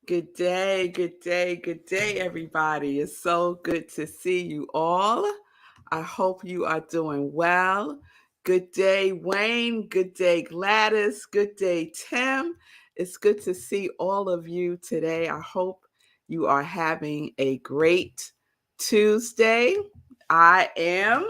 Good day, good day, good day, everybody. It's so good to see you all. I hope you are doing well. Good day, Wayne. Good day, Gladys. Good day, Tim. It's good to see all of you today. I hope you are having a great Tuesday. I am.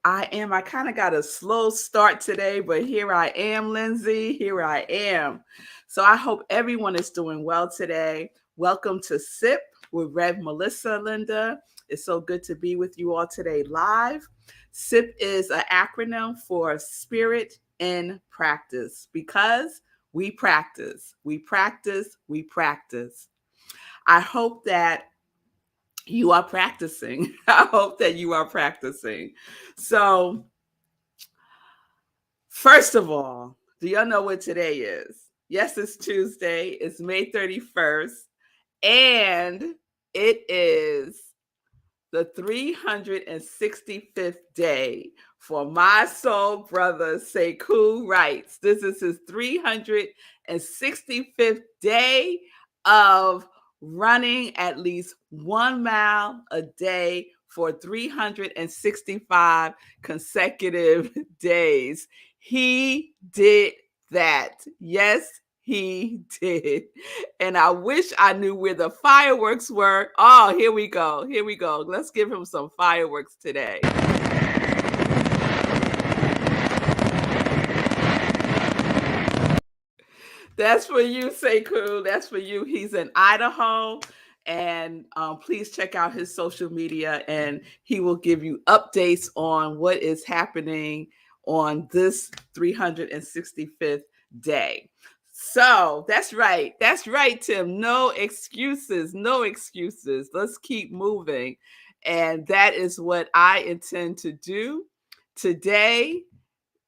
I kind of got a slow start today, but here I am, Lindsay. Here I am. So I hope everyone is doing well today. Welcome to SIP with Rev Melissa, Linda. It's so good to be with you all today live. SIP is an acronym for Spirit in Practice because we practice, we practice, we practice. I hope that you are practicing. I hope that you are practicing. So, first of all, do y'all know what today is? Yes, it's Tuesday. It's May 31st. And it is the 365th day for my soul brother, Sekou Wrights. This is his 365th day of running at least 1 mile a day for 365 consecutive days. He did that. Yes, he did. And I wish I knew where the fireworks were. Oh, here we go. Here we go. Let's give him some fireworks today. That's for you, Sekou. That's for you. He's in Idaho. And please check out his social media, and he will give you updates on what is happening on this 365th day. So that's right. That's right, Tim. No excuses. No excuses. Let's keep moving. And that is what I intend to do today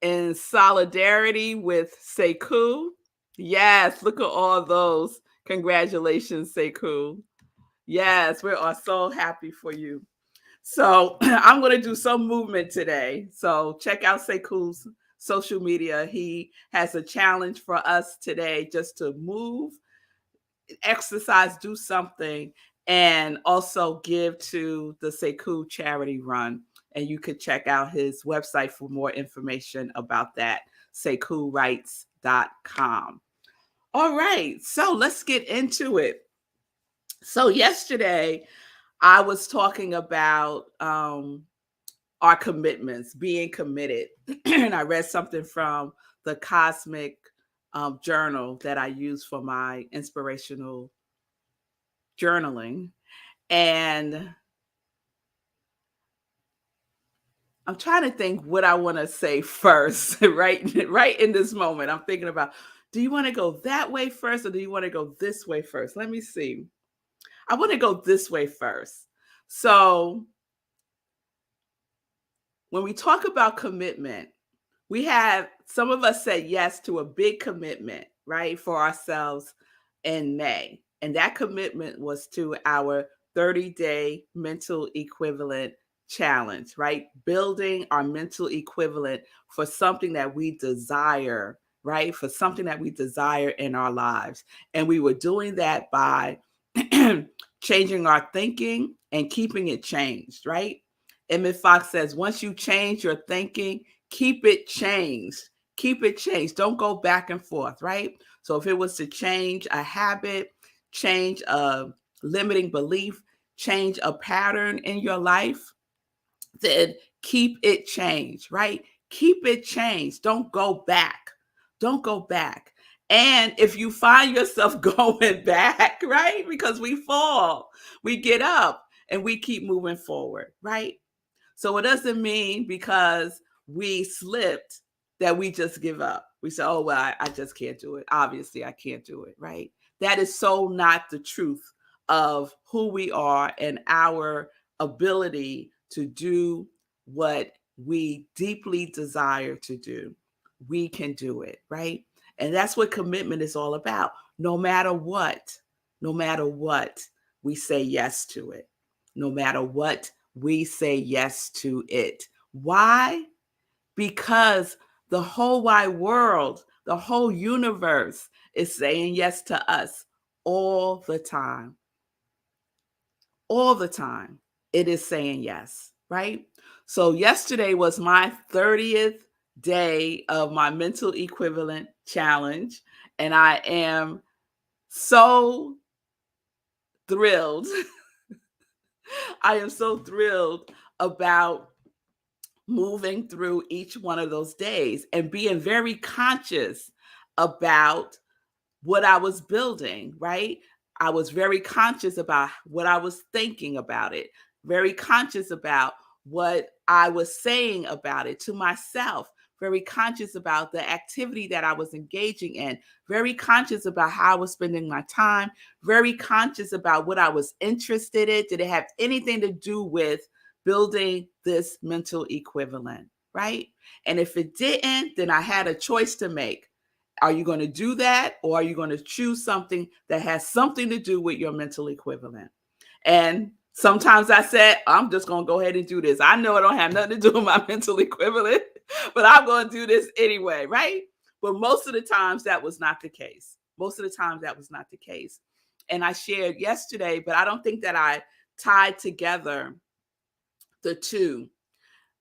in solidarity with Sekou. Yes, look at all those. Congratulations, Sekou. Yes, we are so happy for you. So I'm going to do some movement today. So check out Sekou's social media. He has a challenge for us today just to move, exercise, do something, and also give to the Sekou charity run. And you could check out his website for more information about that, SekouWrights.com. All right, so let's get into it. So yesterday, I was talking about our commitments, being committed. And I read something from the Cosmic Journal that I use for my inspirational journaling. And I'm trying to think what I want to say first, right in this moment. I'm thinking about, do you want to go that way first or do you want to go this way first? Let me see. I want to go this way first. So when we talk about commitment, we have some of us said yes to a big commitment, right, for ourselves in May. And that commitment was to our 30-day mental equivalent challenge, right? Building our mental equivalent for something that we desire, right? For something that we desire in our lives. And we were doing that by changing our thinking and keeping it changed, right? Emmett Fox says, once you change your thinking, keep it changed. Keep it changed. Don't go back and forth, right? So if it was to change a habit, change a limiting belief, change a pattern in your life, then keep it changed, right? Keep it changed. Don't go back. Don't go back. And if you find yourself going back, right? Because we fall, we get up and we keep moving forward, right? So it doesn't mean because we slipped that we just give up. We say, oh, well, I just can't do it. Obviously, I can't do it, right? That is so not the truth of who we are and our ability to do what we deeply desire to do. We can do it, right? And that's what commitment is all about. No matter what, we say yes to it. No matter what, we say yes to it. Why? Because the whole wide world, the whole universe is saying yes to us all the time. All the time. It is saying yes, right? So yesterday was my 30th day of my mental equivalent challenge. And I am so thrilled. I am so thrilled about moving through each one of those days and being very conscious about what I was building, right? I was very conscious about what I was thinking about it, very conscious about what I was saying about it to myself, very conscious about the activity that I was engaging in, very conscious about how I was spending my time, very conscious about what I was interested in. Did it have anything to do with building this mental equivalent, right? And if it didn't, then I had a choice to make. Are you going to do that, or are you going to choose something that has something to do with your mental equivalent? And sometimes I said, I'm just going to go ahead and do this. I know it don't have nothing to do with my mental equivalent, but I'm going to do this anyway, right? But most of the times that was not the case. Most of the times that was not the case. And I shared yesterday, but I don't think that I tied together the two,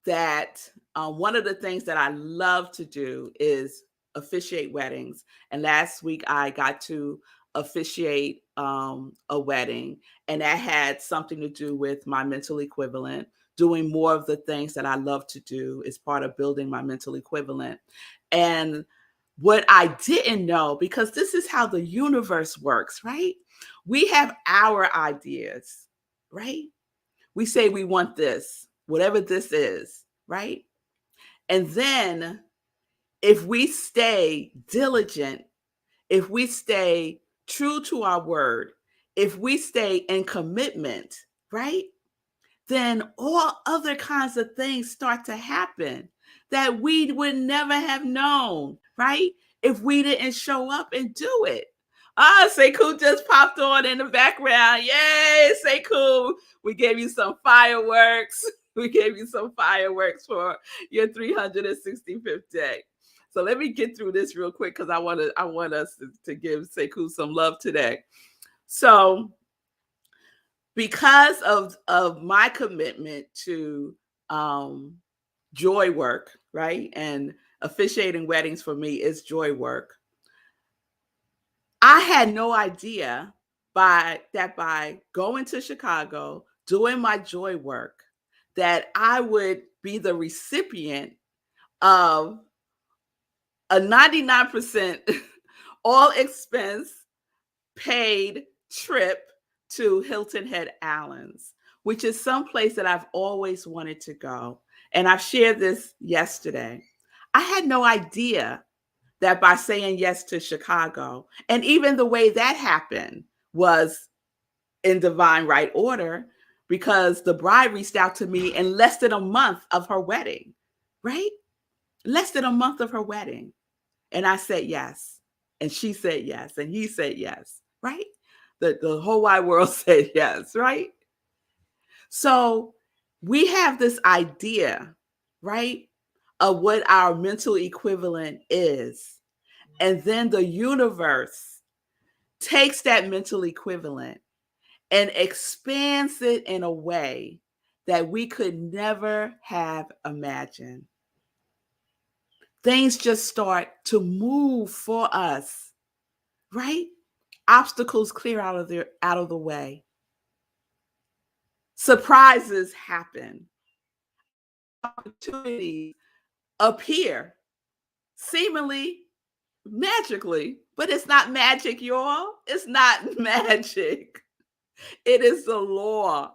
that one of the things that I love to do is officiate weddings. And last week I got to officiate a wedding, and that had something to do with my mental equivalent. Doing more of the things that I love to do is part of building my mental equivalent. And what I didn't know, because this is how the universe works, right? We have our ideas, right? We say we want this, whatever this is, right? And then if we stay diligent, if we stay true to our word, if we stay in commitment, right? Then all other kinds of things start to happen that we would never have known, right? If we didn't show up and do it. Ah, Sekou just popped on in the background. Yay, Sekou. We gave you some fireworks. We gave you some fireworks for your 365th day. So let me get through this real quick because I want us to give Sekou some love today. So because of my commitment to joy work, right? And officiating weddings for me is joy work. I had no idea by going to Chicago, doing my joy work, that I would be the recipient of a 99% all expense paid trip to Hilton Head Islands, which is someplace that I've always wanted to go. And I've shared this yesterday. I had no idea that by saying yes to Chicago, and even the way that happened was in divine right order, because the bride reached out to me in less than a month of her wedding, right? Less than a month of her wedding. And I said yes. And she said yes. And he said yes, right? The whole wide world said yes, right? So we have this idea, right, of what our mental equivalent is. And then the universe takes that mental equivalent and expands it in a way that we could never have imagined. Things just start to move for us, right? Obstacles clear out of the way. Surprises happen. Opportunities appear seemingly magically, but it's not magic, y'all. It's not magic. It is the law.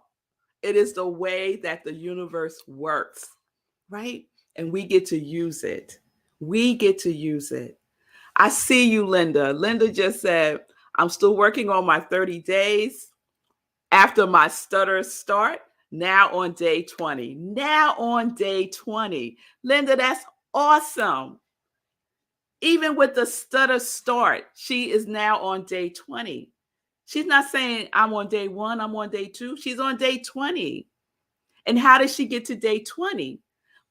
It is the way that the universe works, right? And we get to use it. We get to use it. I see you, Linda. Linda just said, I'm still working on my 30 days after my stutter start, now on day 20. Now on day 20. Linda, that's awesome. Even with the stutter start, she is now on day 20. She's not saying I'm on day 1, I'm on day 2. She's on day 20. And how did she get to day 20?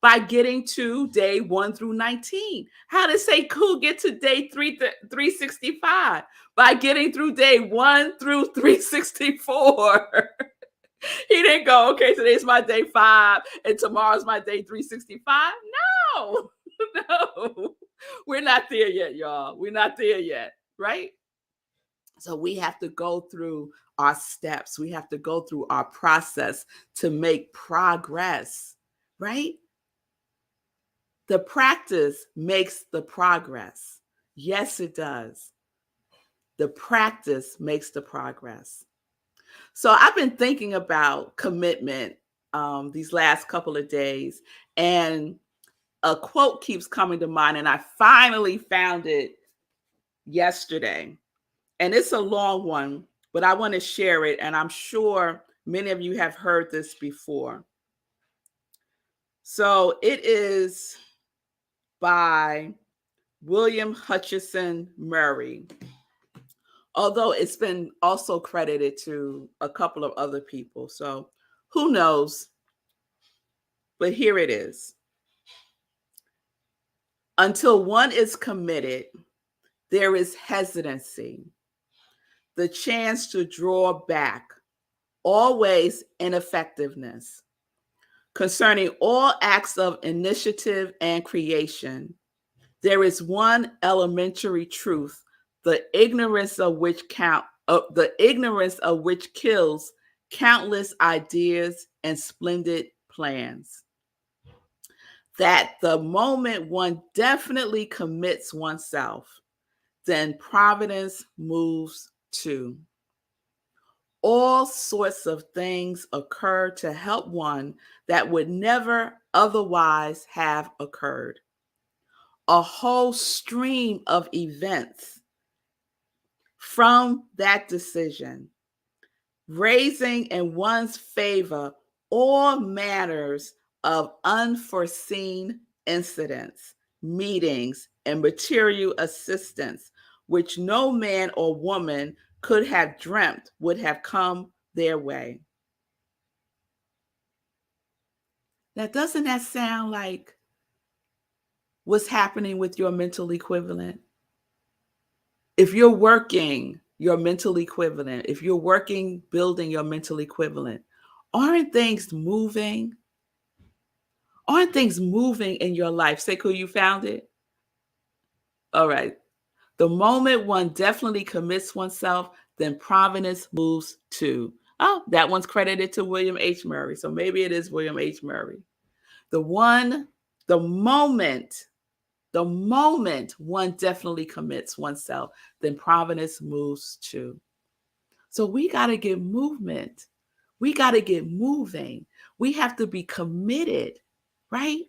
By getting to day 1 through 19. How did Sekou get to day 365? By getting through day 1 through 364. He didn't go, okay, today's my day 5 and tomorrow's my day 365. No, no, we're not there yet, y'all. We're not there yet, right? So we have to go through our steps. We have to go through our process to make progress, right? The practice makes the progress. Yes, it does. The practice makes the progress. So I've been thinking about commitment these last couple of days, and a quote keeps coming to mind, and I finally found it yesterday. And it's a long one, but I want to share it, and I'm sure many of you have heard this before. So it is by William Hutchinson Murray, although it's been also credited to a couple of other people. So who knows? But here it is. Until one is committed, there is hesitancy, the chance to draw back, always ineffectiveness. Concerning all acts of initiative and creation, there is one elementary truth, the ignorance of which kills countless ideas and splendid plans. That the moment one definitely commits oneself, then providence moves too. All sorts of things occur to help one that would never otherwise have occurred. A whole stream of events from that decision, raising in one's favor all manners of unforeseen incidents, meetings, and material assistance, which no man or woman could have dreamt would have come their way. Now, doesn't that sound like what's happening with your mental equivalent? If you're working your mental equivalent, if you're working building your mental equivalent, aren't things moving? Aren't things moving in your life? Sekou, you found it? All right. The moment one definitely commits oneself, then providence moves too. Oh, that one's credited to William H. Murray. So maybe it is William H. Murray. The moment one definitely commits oneself, then providence moves too. So we got to get movement. We got to get moving. We have to be committed, right?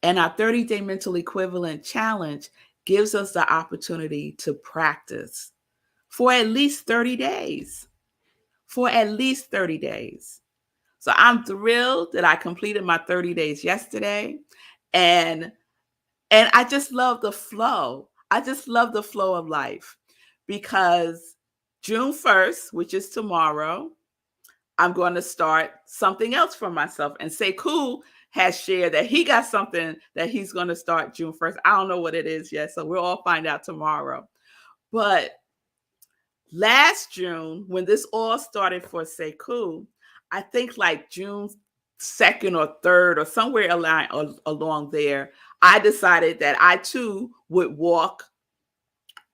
And our 30-day mental equivalent challenge gives us the opportunity to practice for at least 30 days. For at least 30 days. So I'm thrilled that I completed my 30 days yesterday. And I just love the flow. I just love the flow of life because June 1st, which is tomorrow, I'm going to start something else for myself. And Sekou has shared that he got something that he's going to start June 1st. I don't know what it is yet, so we'll all find out tomorrow. But last June, when this all started for Sekou, I think like June 2nd or 3rd or somewhere along there, I decided that I too would walk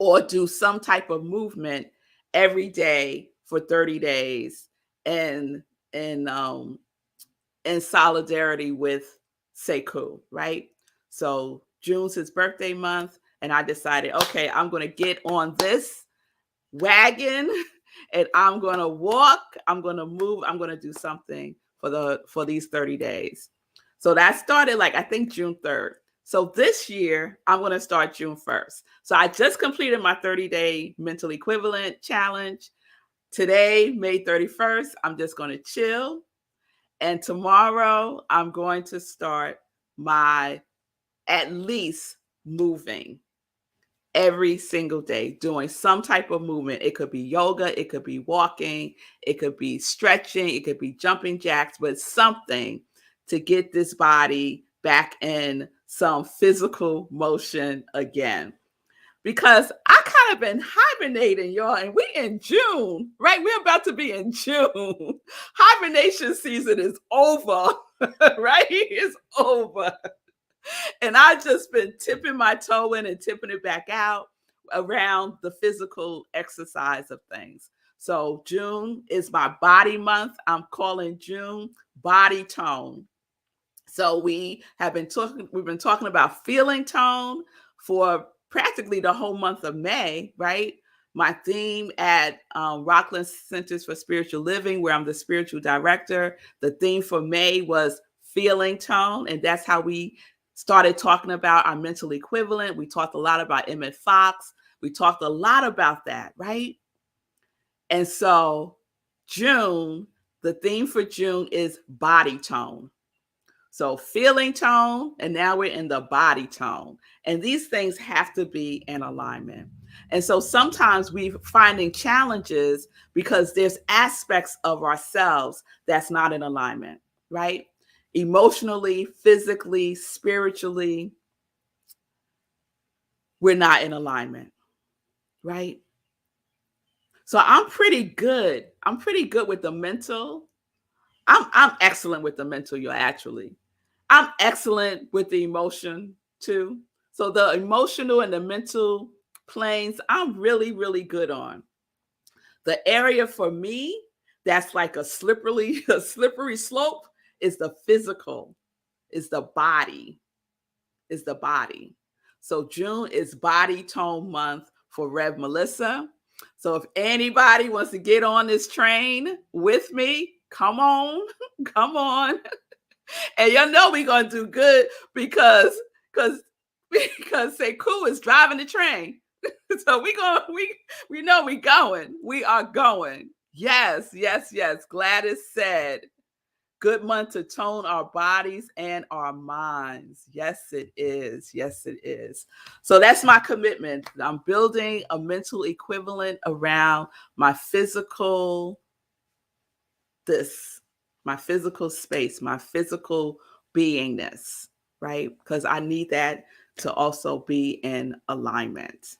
or do some type of movement every day for 30 days and in solidarity with Sekou, right? So June's his birthday month, and I decided, okay, I'm going to get on this wagon and I'm going to walk, I'm going to move, I'm going to do something for these 30 days. So that started like, I think June 3rd. So this year, I'm going to start June 1st. So I just completed my 30-day mental equivalent challenge. Today, May 31st, I'm just going to chill. And tomorrow, I'm going to start my at least moving every single day, doing some type of movement. It could be yoga, it could be walking, it could be stretching, it could be jumping jacks, but something to get this body back in some physical motion again. Because I kind of been hibernating, y'all, and we in June, right? We're about to be in June. Hibernation season is over, right? It's over. And I just been tipping my toe in and tipping it back out around the physical exercise of things. So June is my body month. I'm calling June body tone. So we've been talking about feeling tone for practically the whole month of May, right? My theme at Rockland Centers for Spiritual Living, where I'm the spiritual director, the theme for May was feeling tone. And that's how we started talking about our mental equivalent. We talked a lot about Emmett Fox. We talked a lot about that, right? And so June, the theme for June is body tone. So feeling tone, and now we're in the body tone. And these things have to be in alignment. And so sometimes we're finding challenges because there's aspects of ourselves that's not in alignment, right? Emotionally, physically, spiritually, we're not in alignment, right? So I'm pretty good. I'm pretty good with the mental. I'm excellent with the mental, you're actually. I'm excellent with the emotion too. So the emotional and the mental planes, I'm really, really good on. The area for me that's like a slippery slope is the physical, is the body, is the body. So June is body tone month for Rev Melissa. So if anybody wants to get on this train with me, come on, come on. And y'all know we're gonna do good because Sekou is driving the train. So we know we going. We are going. Yes, yes, yes. Gladys said, good month to tone our bodies and our minds. Yes, it is. Yes, it is. So that's my commitment. I'm building a mental equivalent around my physical my physical space, my physical beingness, right? Because I need that to also be in alignment.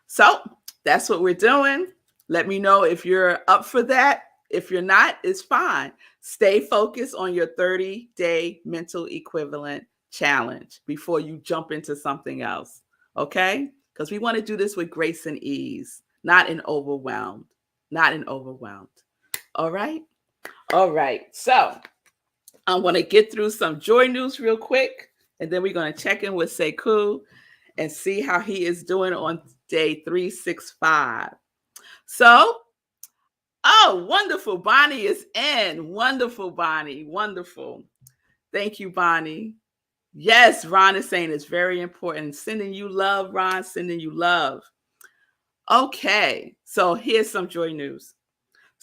So that's what we're doing. Let me know if you're up for that. If you're not, it's fine. Stay focused on your 30-day mental equivalent challenge before you jump into something else, okay? Because we want to do this with grace and ease, not in overwhelmed, not in overwhelmed. All right? All right. So I want to get through some joy news real quick, and then we're going to check in with Sekou and see how he is doing on day 365. So, oh, wonderful. Bonnie is in. Wonderful, Bonnie. Wonderful. Thank you, Bonnie. Yes, Ron is saying it's very important. Sending you love, Ron, sending you love. Okay, so here's some joy news.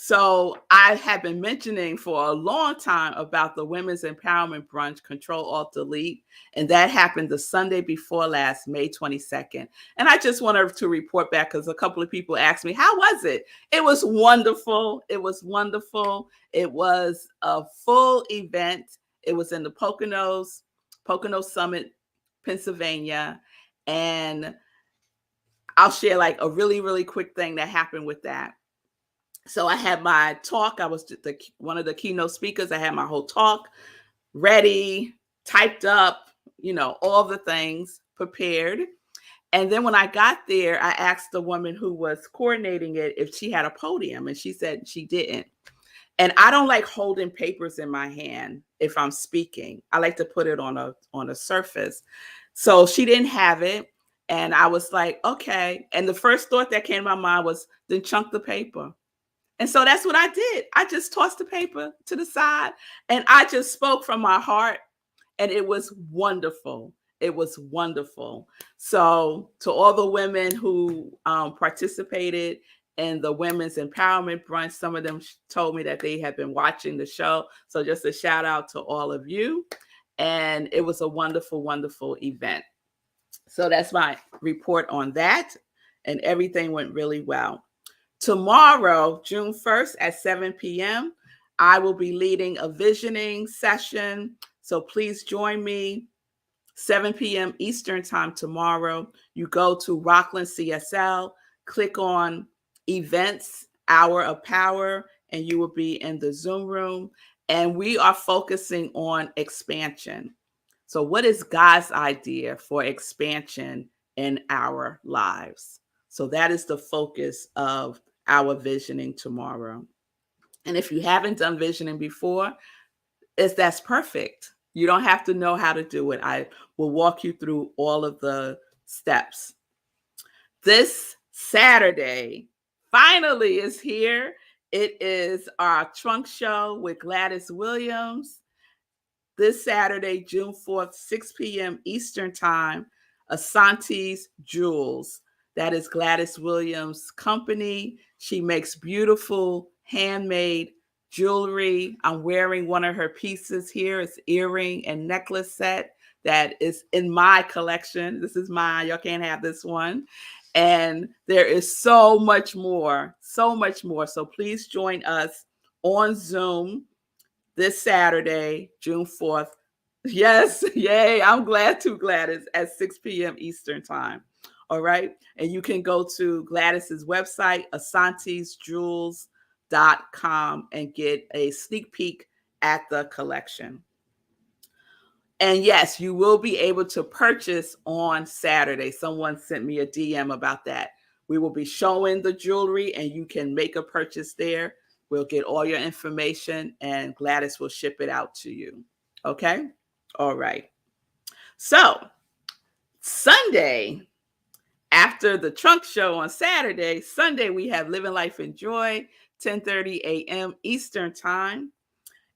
So I have been mentioning for a long time about the Women's Empowerment Brunch, Control Alt Delete, and that happened the Sunday before last, May 22nd. And I just wanted to report back because a couple of people asked me, how was it? It was wonderful. It was wonderful. It was a full event. It was in the Pocono Summit, Pennsylvania. And I'll share like a really, really quick thing that happened with that. So I had my talk. I was one of the keynote speakers. I had my whole talk ready, typed up, all the things prepared. And then when I got there, I asked the woman who was coordinating it if she had a podium, and she said she didn't. And I don't like holding papers in my hand if I'm speaking. I like to put it on a surface. So she didn't have it. And I was like, okay. And the first thought that came to my mind was, then chunk the paper. And so that's what I did. I just tossed the paper to the side and I just spoke from my heart, and it was wonderful. It was wonderful. So to all the women who participated in the Women's Empowerment Brunch, some of them told me that they had been watching the show. So just a shout out to all of you. And it was a wonderful, wonderful event. So that's my report on that. And everything went really well. Tomorrow, June 1st at 7 p.m., I will be leading a visioning session. So please join me 7 p.m. Eastern time tomorrow. You go to Rockland CSL, click on events, Hour of Power, and you will be in the Zoom room. And we are focusing on expansion. So what is God's idea for expansion in our lives? So that is the focus of our visioning tomorrow. And if you haven't done visioning before, that's perfect. You don't have to know how to do it. I will walk you through all of the steps. This Saturday finally is here. It is our trunk show with Gladys Williams. This Saturday, June 4th, 6 p.m. Eastern Time, Asante's Jewels. That is Gladys Williams' company. She makes beautiful handmade jewelry. I'm wearing one of her pieces here. It's earring and necklace set that is in my collection. This is mine. Y'all can't have this one. And there is so much more, so much more. So please join us on Zoom this Saturday, June 4th. Yes, yay. I'm glad to Gladys at 6 p.m. Eastern Time. All right. And you can go to Gladys's website, asantesjewels.com, and get a sneak peek at the collection. And yes, you will be able to purchase on Saturday. Someone sent me a DM about that. We will be showing the jewelry and you can make a purchase there. We'll get all your information and Gladys will ship it out to you. Okay? All right. So, Sunday, after the trunk show on Saturday, Sunday we have Living Life in Joy, 10:30 a.m. Eastern Time.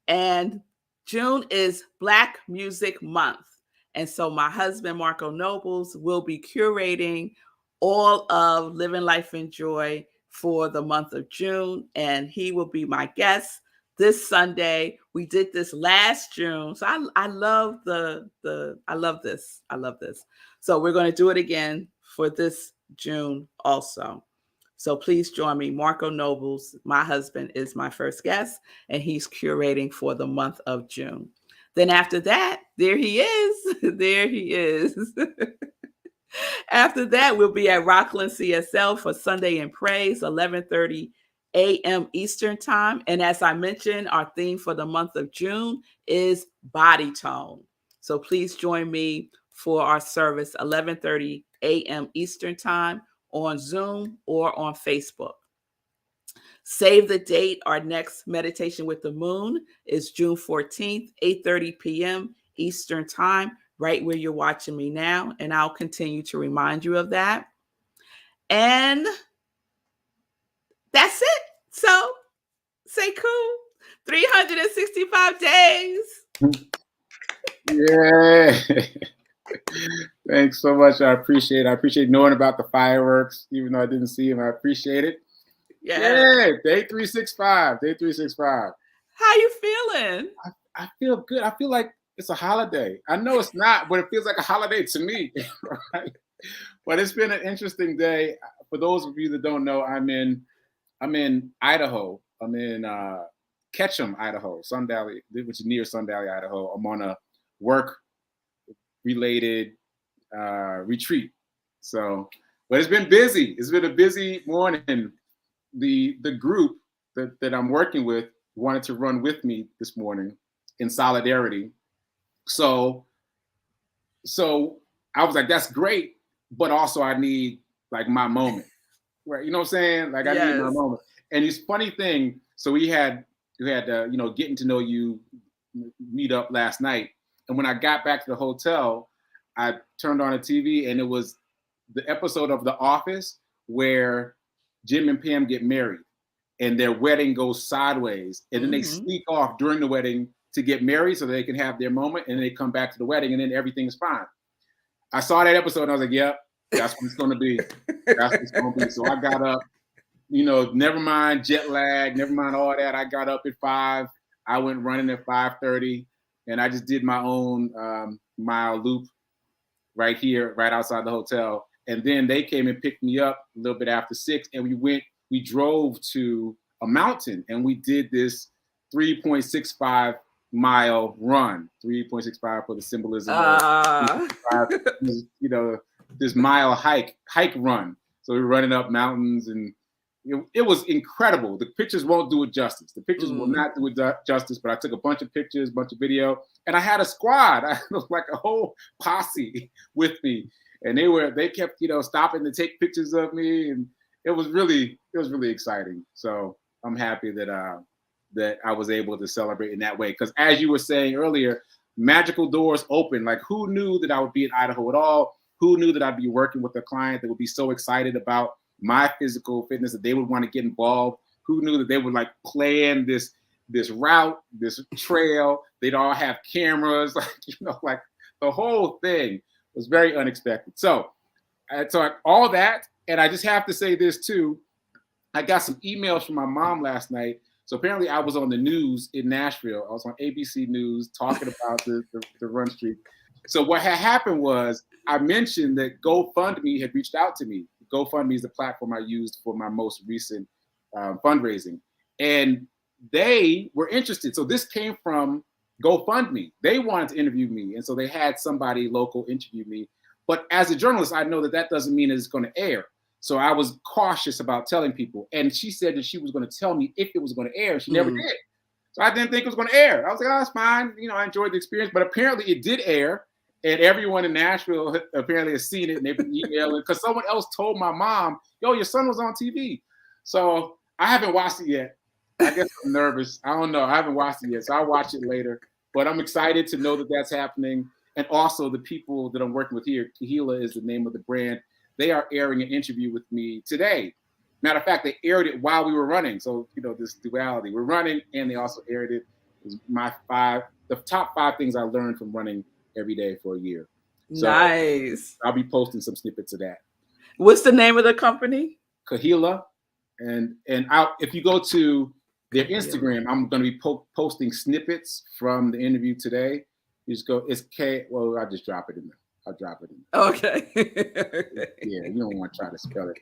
And June is Black Music Month. And so my husband, Marco Nobles, will be curating all of Living Life in Joy for the month of June. And he will be my guest this Sunday. We did this last June. So I love I love this. I love this. So we're going to do it again for this June also. So please join me. Marco Nobles, my husband, is my first guest, and he's curating for the month of June. Then after that, there he is. There he is. After that, we'll be at Rockland CSL for Sunday in Praise, 11:30 a.m. Eastern Time. And as I mentioned, our theme for the month of June is body tone. So please join me for our service, 11:30 a.m. Eastern Time, on Zoom or on Facebook. Save the date. Our next meditation with the moon is June 14th, 8:30 p.m. Eastern Time, right where you're watching me now. And I'll continue to remind you of that. And that's it. So say cool. 365 days. Yeah. Thanks so much. I appreciate it. I appreciate knowing about the fireworks, even though I didn't see them. I appreciate it. Yeah. Day 365. Day 365. How you feeling? I feel good. I feel like it's a holiday. I know it's not, but it feels like a holiday to me. Right? But it's been an interesting day. For those of you that don't know, I'm in Idaho. I'm in Ketchum, Idaho, Sun Valley, which is near Sun Valley, Idaho. I'm on a work-related retreat. So, but it's been busy. It's been a busy morning. The group that I'm working with wanted to run with me this morning in solidarity. So I was like, that's great, but also I need like my moment, right? You know what I'm saying? Like I need my moment. And it's funny thing. So we had getting to know you meet up last night, and when I got back to the hotel, I turned on the TV and it was the episode of The Office where Jim and Pam get married and their wedding goes sideways, and then they sneak off during the wedding to get married so they can have their moment, and then they come back to the wedding and then everything's fine. I saw that episode and I was like, yep, that's what it's going to be. That's what it's going to be. So I got up, never mind jet lag, never mind all that. I got up at 5. I went running at 5:30, and I just did my own mile loop right here, right outside the hotel. And then they came and picked me up a little bit after 6, and we drove to a mountain, and we did this 3.65 mile run, 3.65 for the symbolism of, this mile hike run. So we're running up mountains, and it was incredible. The pictures won't do it justice. The pictures will not do it justice, but I took a bunch of pictures, bunch of video, and I had a squad. I was like a whole posse with me. And they kept, stopping to take pictures of me. And it was really exciting. So I'm happy that that I was able to celebrate in that way. Because as you were saying earlier, magical doors open. Like, who knew that I would be in Idaho at all? Who knew that I'd be working with a client that would be so excited about my physical fitness that they would want to get involved? Who knew that they would like plan this route, this trail? They'd all have cameras, like the whole thing was very unexpected. So all that, and I just have to say this too. I got some emails from my mom last night. So apparently I was on the news in Nashville. I was on ABC News talking about the run streak. So what had happened was I mentioned that GoFundMe had reached out to me. GoFundMe is the platform I used for my most recent fundraising. And they were interested. So this came from GoFundMe. They wanted to interview me. And so they had somebody local interview me. But as a journalist, I know that doesn't mean it's going to air. So I was cautious about telling people. And she said that she was going to tell me if it was going to air. She never did. So I didn't think it was going to air. I was like, oh, it's fine. I enjoyed the experience. But apparently it did air. And everyone in Nashville apparently has seen it. And they've been emailing. Because someone else told my mom, yo, your son was on TV. So I haven't watched it yet. I guess I'm nervous. I don't know. I haven't watched it yet. So I'll watch it later. But I'm excited to know that that's happening. And also the people that I'm working with here, Kahila is the name of the brand. They are airing an interview with me today. Matter of fact, they aired it while we were running. So, this duality. We're running, and they also aired it. It was the top 5 things I learned from running every day for a year. So nice. I'll be posting some snippets of that. What's the name of the company? Kahila. And if you go to their Instagram, I'm going to be posting snippets from the interview today. You just go, it's well, I'll just drop it in there. I'll drop it in there. Okay. Yeah, you don't want to try to spell it.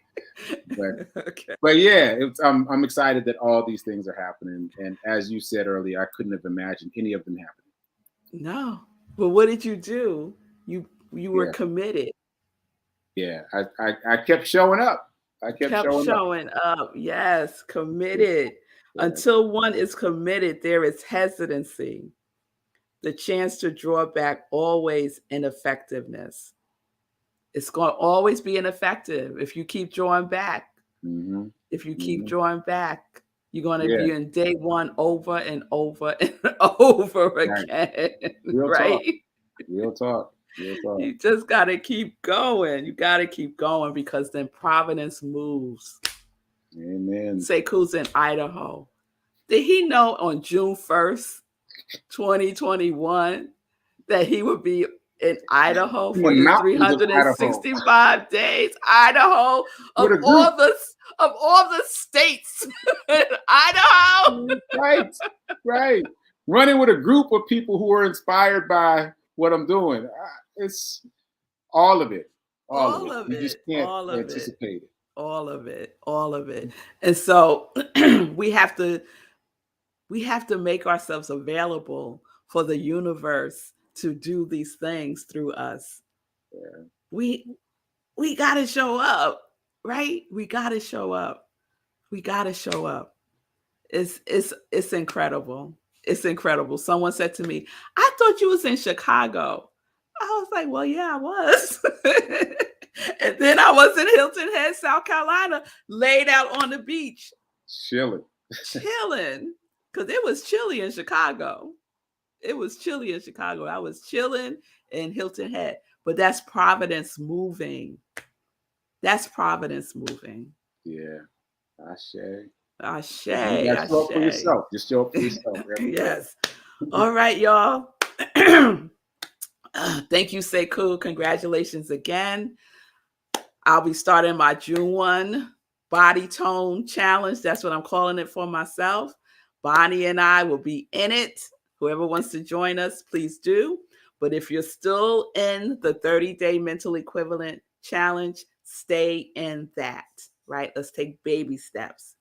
But yeah, I'm excited that all these things are happening. And as you said earlier, I couldn't have imagined any of them happening. No. But what did you do? You were committed. Yeah, I kept showing up. I kept showing up. Yes, committed. Yeah. Until one is committed, there is hesitancy. The chance to draw back always ineffectiveness. It's going to always be ineffective if you keep drawing back. If you keep drawing back, you're going to be in day one over and over and over again. Real talk. You just got to keep going. You got to keep going because then providence moves. Amen. Seku's in Idaho. Did he know on June 1st, 2021, that he would be in Idaho for the 365 days? Idaho of all the states in Idaho. Right. Running with a group of people who are inspired by what I'm doing. It's all of it. All of it. You just can't anticipate it. All of it. And so we have to make ourselves available for the universe to do these things through us. Yeah. We got to show up, right? We got to show up. It's incredible. It's incredible. Someone said to me, I thought you was in Chicago. I was like, well, yeah, I was. And then I was in Hilton Head, South Carolina, laid out on the beach. Chilling. Because it was chilly in Chicago. I was chilling in Hilton Head. But that's Providence moving. Yeah. Ashe. Show up for yourself. Just show up for yourself. Yes. All right, y'all. Thank you, Seku. Congratulations again. I'll be starting my June 1 body tone challenge. That's what I'm calling it for myself. Bonnie and I will be in it. Whoever wants to join us, please do. But if you're still in the 30-day mental equivalent challenge, stay in that, right? Let's take baby steps.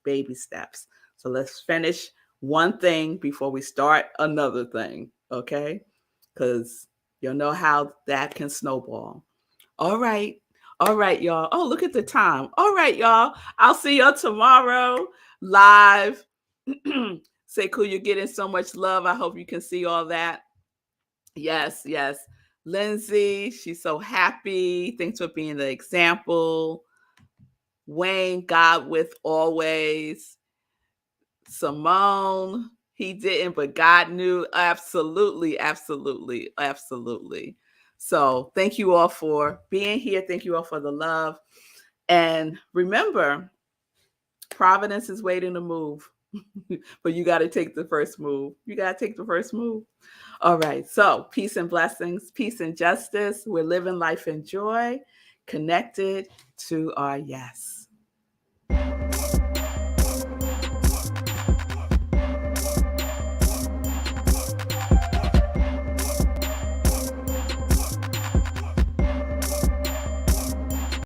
So let's finish one thing before we start another thing, okay? Because you'll know how that can snowball. All right. All right, y'all. Oh, look at the time. All right, y'all. I'll see y'all tomorrow live. Say cool, you're getting so much love. I hope you can see all that. Yes, yes. Lindsay, she's so happy. Thanks for being the example. Wayne, God with always. Simone, he didn't, but God knew. Absolutely, absolutely, absolutely. So thank you all for being here. Thank you all for the love. And remember, Providence is waiting to move, but you got to take the first move. You got to take the first move. All right. So peace and blessings, peace and justice. We're living life in joy, connected to our yes.